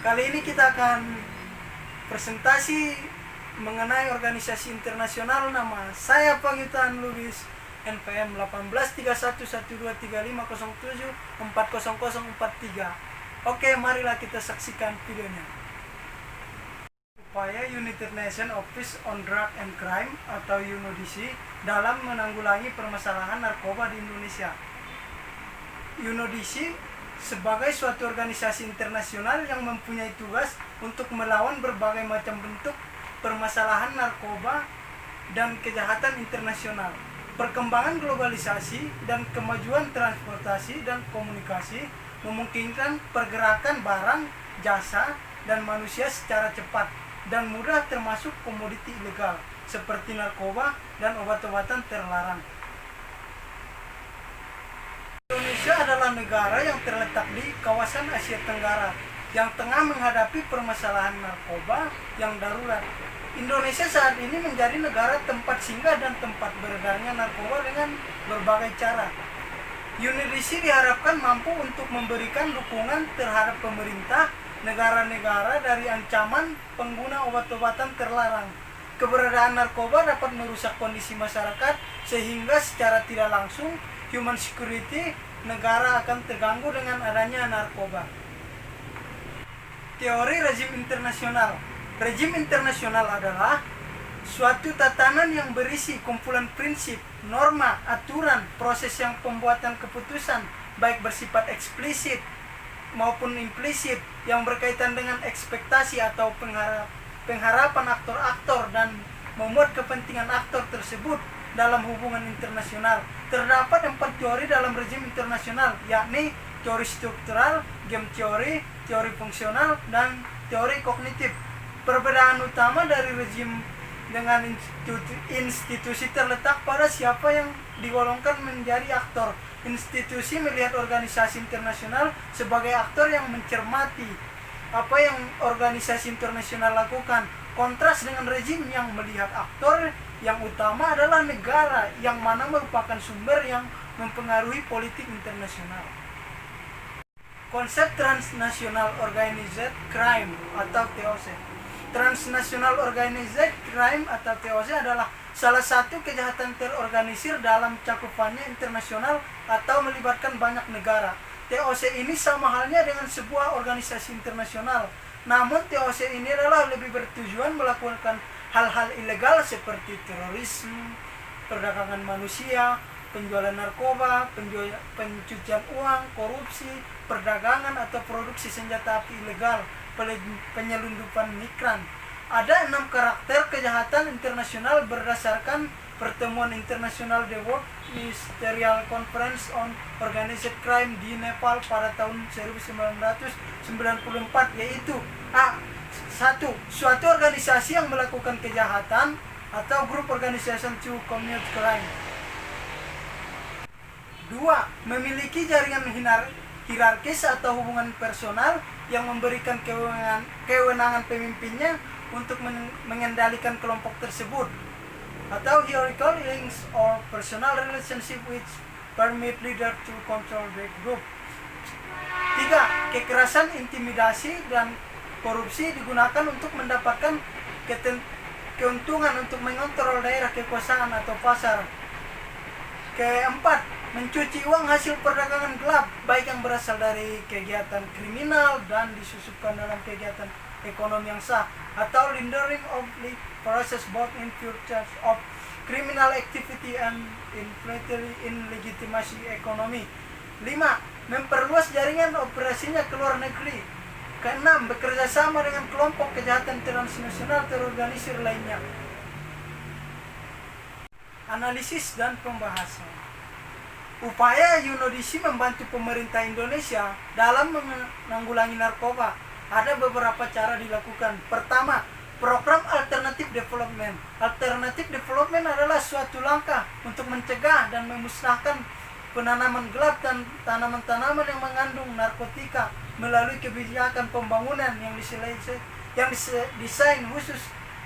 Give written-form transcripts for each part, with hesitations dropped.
Kali ini kita akan presentasi mengenai organisasi internasional. Nama saya Pagitan Lubis, NPM 1831123507400043. Oke, marilah kita saksikan videonya. Upaya United Nations Office on Drug and Crime atau UNODC dalam menanggulangi permasalahan narkoba di Indonesia. UNODC sebagai suatu organisasi internasional yang mempunyai tugas untuk melawan berbagai macam bentuk permasalahan narkoba dan kejahatan internasional. Perkembangan globalisasi dan kemajuan transportasi dan komunikasi memungkinkan pergerakan barang, jasa, dan manusia secara cepat dan mudah, termasuk komoditi ilegal seperti narkoba dan obat-obatan terlarang. Indonesia adalah negara yang terletak di kawasan Asia Tenggara yang tengah menghadapi permasalahan narkoba yang darurat. Indonesia saat ini menjadi negara tempat singgah dan tempat beredarnya narkoba dengan berbagai cara. UNODC diharapkan mampu untuk memberikan dukungan terhadap pemerintah negara-negara dari ancaman pengguna obat-obatan terlarang. Keberadaan narkoba dapat merusak kondisi masyarakat sehingga secara tidak langsung human security negara akan terganggu dengan adanya narkoba. Teori rezim internasional. Rezim internasional adalah suatu tatanan yang berisi kumpulan prinsip, norma, aturan, proses yang pembuatan keputusan baik bersifat eksplisit maupun implisit yang berkaitan dengan ekspektasi atau pengharapan aktor-aktor dan memuat kepentingan aktor tersebut dalam hubungan internasional. Terdapat 4 teori dalam rezim internasional, yakni teori struktural, game teori, teori fungsional, dan teori kognitif. Perbedaan utama dari rezim dengan institusi terletak pada siapa yang digolongkan menjadi aktor. Institusi melihat organisasi internasional sebagai aktor yang mencermati apa yang organisasi internasional lakukan, kontras dengan rezim yang melihat aktor yang utama adalah negara yang mana merupakan sumber yang mempengaruhi politik internasional. Konsep Transnational Organized Crime atau TOC. Transnational Organized Crime atau TOC adalah salah satu kejahatan terorganisir dalam cakupannya internasional atau melibatkan banyak negara. TOC ini sama halnya dengan sebuah organisasi internasional. Namun TOC ini adalah lebih bertujuan melakukan hal-hal ilegal seperti terorisme, perdagangan manusia, penjualan narkoba, pencucian uang, korupsi, perdagangan atau produksi senjata api ilegal, penyelundupan migran. Ada 6 karakter kejahatan internasional berdasarkan pertemuan internasional The World Ministerial Conference on Organized Crime di Nepal pada tahun 1994, yaitu A. 1. Suatu organisasi yang melakukan kejahatan atau group organization to commit crime. 2. Memiliki jaringan hierarkis atau hubungan personal yang memberikan kewenangan pemimpinnya untuk mengendalikan kelompok tersebut, atau hierarchical links or personal relationship which permit leader to control the group. 3. Kekerasan, intimidasi, dan korupsi digunakan untuk mendapatkan keuntungan untuk mengontrol daerah kekuasaan atau pasar. Keempat, mencuci uang hasil perdagangan gelap, baik yang berasal dari kegiatan kriminal dan disusupkan dalam kegiatan ekonomi yang sah, atau laundering of process both in pursuit of criminal activity and in legitimasi ekonomi. 5. Memperluas jaringan operasinya ke luar negeri. Keenam, bekerja sama dengan kelompok kejahatan transnasional terorganisir lainnya. Analisis dan pembahasan. Upaya UNODC membantu pemerintah Indonesia dalam menanggulangi narkoba. Ada beberapa cara dilakukan. Pertama, program alternatif development. Alternatif development adalah suatu langkah untuk mencegah dan memusnahkan penanaman gelap dan tanaman-tanaman yang mengandung narkotika melalui kebijakan pembangunan yang didesain khusus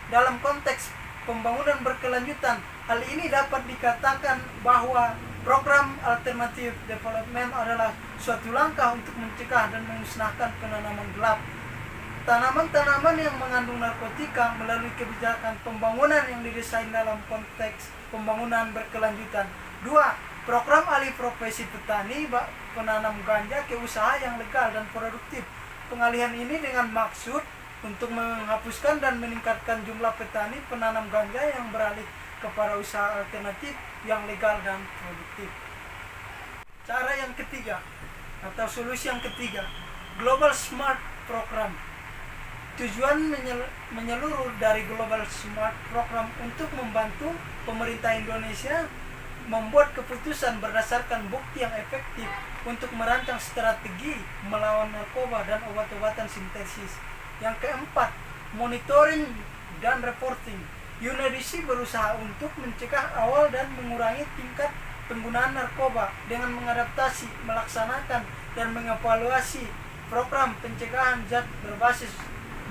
dalam konteks pembangunan berkelanjutan. Hal ini dapat dikatakan bahwa program alternatif development adalah suatu langkah untuk mencegah dan memusnahkan penanaman gelap. tanaman-tanaman yang mengandung narkotika melalui kebijakan pembangunan yang didesain dalam konteks pembangunan berkelanjutan. 2. Program alih profesi petani penanam ganja ke usaha yang legal dan produktif. Pengalihan ini dengan maksud untuk menghapuskan dan meningkatkan jumlah petani penanam ganja yang beralih kepada usaha alternatif yang legal dan produktif. Cara yang ketiga atau solusi yang ketiga, Global Smart Program. Tujuan menyeluruh dari Global Smart Program untuk membantu pemerintah Indonesia membuat keputusan berdasarkan bukti yang efektif untuk merancang strategi melawan narkoba dan obat-obatan sintesis. Yang keempat, monitoring dan reporting. UNODC berusaha untuk mencegah awal dan mengurangi tingkat penggunaan narkoba dengan mengadaptasi, melaksanakan, dan mengevaluasi program pencegahan zat berbasis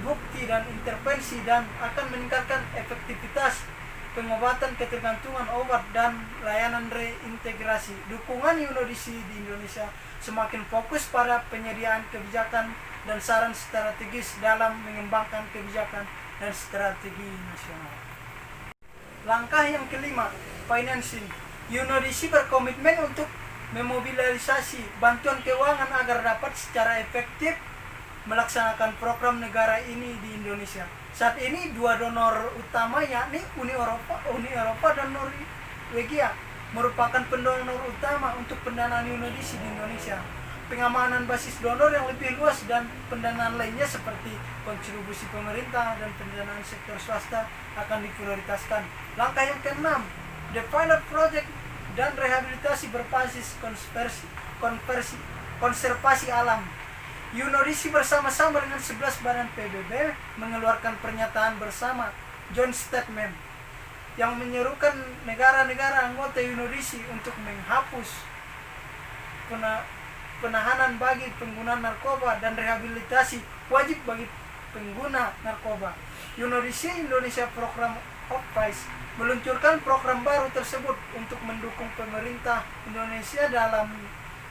bukti dan intervensi, dan akan meningkatkan efektivitas pengobatan ketergantungan obat dan layanan reintegrasi. Dukungan UNODC di Indonesia semakin fokus pada penyediaan kebijakan dan saran strategis dalam mengembangkan kebijakan dan strategi nasional. Langkah yang kelima, financing. UNODC berkomitmen untuk memobilisasi bantuan keuangan agar dapat secara efektif melaksanakan program negara ini di Indonesia. Saat ini dua donor utama yakni Uni Eropa dan Norwegia merupakan pendonor utama untuk pendanaan UNODC di Indonesia. Pengamanan basis donor yang lebih luas dan pendanaan lainnya seperti kontribusi pemerintah dan pendanaan sektor swasta akan diprioritaskan. Langkah yang keenam, the pilot project dan rehabilitasi berbasis konservasi alam. UNODC bersama-sama dengan 11 badan PBB mengeluarkan pernyataan bersama joint statement yang menyerukan negara-negara anggota UNODC untuk menghapus penahanan bagi pengguna narkoba dan rehabilitasi wajib bagi pengguna narkoba. UNODC Indonesia Program Advice meluncurkan program baru tersebut untuk mendukung pemerintah Indonesia dalam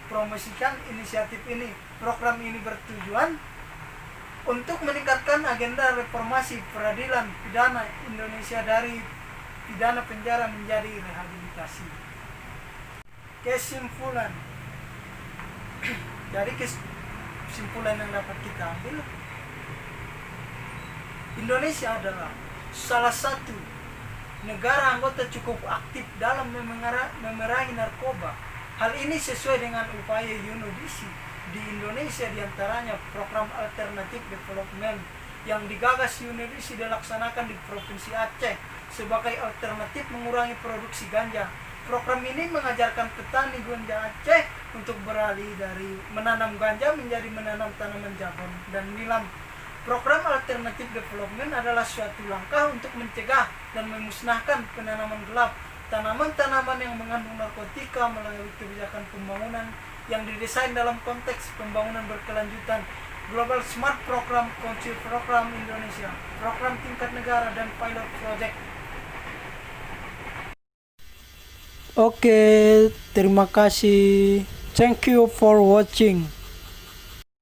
promosikan inisiatif ini. Program ini bertujuan untuk meningkatkan agenda reformasi peradilan pidana Indonesia dari pidana penjara menjadi rehabilitasi. Kesimpulan. Dari kesimpulan yang dapat kita ambil, Indonesia adalah salah satu negara anggota cukup aktif dalam memerangi narkoba. Hal ini sesuai dengan upaya UNODC di Indonesia, diantaranya program alternatif development yang digagas UNODC dilaksanakan di Provinsi Aceh sebagai alternatif mengurangi produksi ganja. Program ini mengajarkan petani ganja Aceh untuk beralih dari menanam ganja menjadi menanam tanaman jabon dan nilam. Program alternatif development adalah suatu langkah untuk mencegah dan memusnahkan penanaman gelap, tanaman-tanaman yang mengandung narkotika melalui kebijakan pembangunan yang didesain dalam konteks pembangunan berkelanjutan. Global Smart Program, Council Program Indonesia, program tingkat negara, dan pilot project. Oke, terima kasih. Thank you for watching.